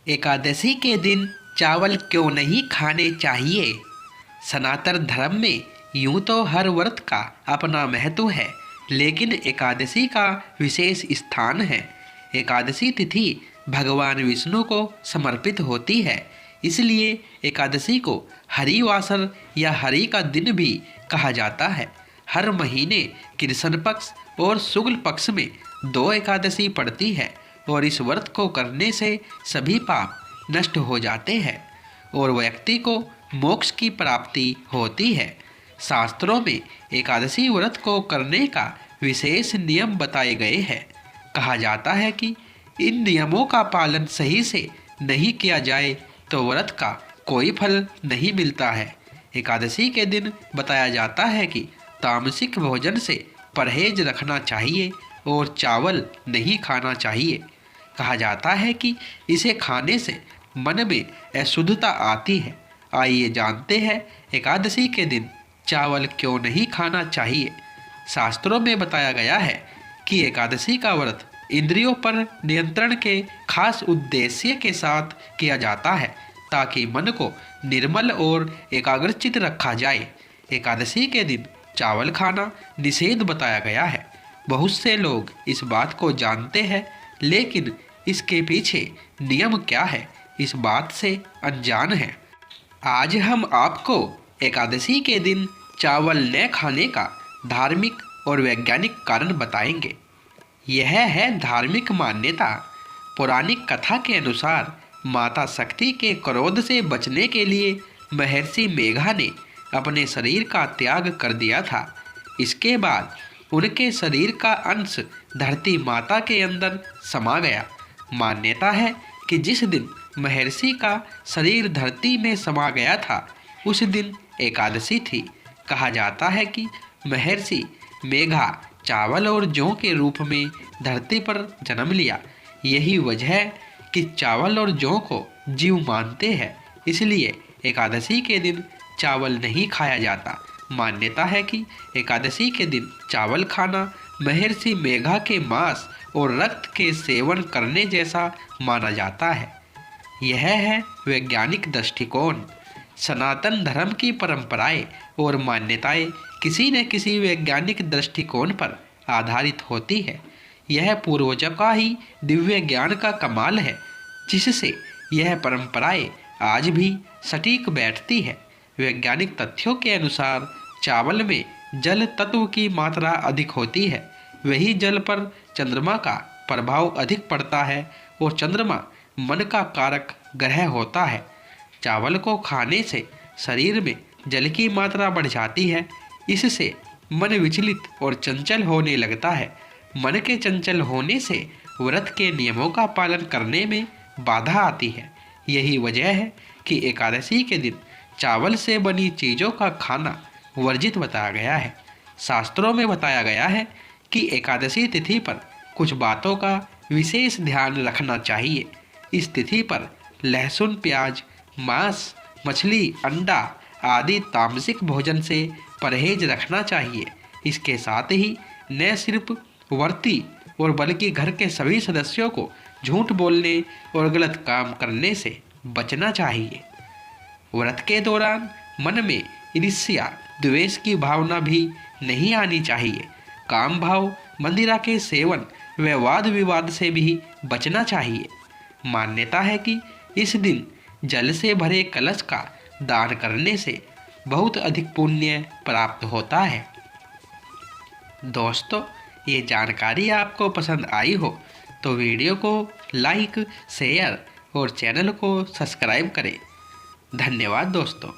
एकादशी के दिन चावल क्यों नहीं खाने चाहिए। सनातन धर्म में यूं तो हर व्रत का अपना महत्व है, लेकिन एकादशी का विशेष स्थान है। एकादशी तिथि भगवान विष्णु को समर्पित होती है, इसलिए एकादशी को हरिवासर या हरि का दिन भी कहा जाता है। हर महीने कृष्ण पक्ष और शुक्ल पक्ष में 2 एकादशी पड़ती है और इस व्रत को करने से सभी पाप नष्ट हो जाते हैं और व्यक्ति को मोक्ष की प्राप्ति होती है। शास्त्रों में एकादशी व्रत को करने का विशेष नियम बताए गए हैं। कहा जाता है कि इन नियमों का पालन सही से नहीं किया जाए तो व्रत का कोई फल नहीं मिलता है। एकादशी के दिन बताया जाता है कि तामसिक भोजन से परहेज रखना चाहिए और चावल नहीं खाना चाहिए। कहा जाता है कि इसे खाने से मन में अशुद्धता आती है। आइए जानते हैं एकादशी के दिन चावल क्यों नहीं खाना चाहिए। शास्त्रों में बताया गया है कि एकादशी का व्रत इंद्रियों पर नियंत्रण के खास उद्देश्य के साथ किया जाता है, ताकि मन को निर्मल और एकाग्रचित रखा जाए। एकादशी के दिन चावल खाना निषेध बताया गया है। बहुत से लोग इस बात को जानते हैं, लेकिन इसके पीछे नियम क्या है इस बात से अनजान है। आज हम आपको एकादशी के दिन चावल न खाने का धार्मिक और वैज्ञानिक कारण बताएंगे। यह है धार्मिक मान्यता। पौराणिक कथा के अनुसार माता शक्ति के क्रोध से बचने के लिए महर्षि मेघा ने अपने शरीर का त्याग कर दिया था। इसके बाद उनके शरीर का अंश धरती माता के अंदर समा गया। मान्यता है कि जिस दिन महर्षि का शरीर धरती में समा गया था, उस दिन एकादशी थी। कहा जाता है कि महर्षि मेघा चावल और जौ के रूप में धरती पर जन्म लिया। यही वजह है कि चावल और जौ को जीव मानते हैं, इसलिए एकादशी के दिन चावल नहीं खाया जाता। मान्यता है कि एकादशी के दिन चावल खाना महर्षि मेघा के मांस और रक्त के सेवन करने जैसा माना जाता है। यह है वैज्ञानिक दृष्टिकोण। सनातन धर्म की परंपराएं और मान्यताएं किसी न किसी वैज्ञानिक दृष्टिकोण पर आधारित होती है। यह पूर्वजों का ही दिव्य ज्ञान का कमाल है, जिससे यह परंपराएं आज भी सटीक बैठती है। वैज्ञानिक तथ्यों के अनुसार चावल में जल तत्व की मात्रा अधिक होती है। वही जल पर चंद्रमा का प्रभाव अधिक पड़ता है और चंद्रमा मन का कारक ग्रह होता है। चावल को खाने से शरीर में जल की मात्रा बढ़ जाती है। इससे मन विचलित और चंचल होने लगता है। मन के चंचल होने से व्रत के नियमों का पालन करने में बाधा आती है। यही वजह है कि एकादशी के दिन चावल से बनी चीज़ों का खाना वर्जित बताया गया है। शास्त्रों में बताया गया है कि एकादशी तिथि पर कुछ बातों का विशेष ध्यान रखना चाहिए। इस तिथि पर लहसुन, प्याज, मांस, मछली, अंडा आदि तामसिक भोजन से परहेज रखना चाहिए। इसके साथ ही न सिर्फ व्रती और बल्कि घर के सभी सदस्यों को झूठ बोलने और गलत काम करने से बचना चाहिए। व्रत के दौरान मन में ईर्ष्या, द्वेष की भावना भी नहीं आनी चाहिए। काम भाव, मंदिरा के सेवन व वाद विवाद से भी बचना चाहिए। मान्यता है कि इस दिन जल से भरे कलश का दान करने से बहुत अधिक पुण्य प्राप्त होता है। दोस्तों, ये जानकारी आपको पसंद आई हो तो वीडियो को लाइक, शेयर और चैनल को सब्सक्राइब करें। धन्यवाद दोस्तों।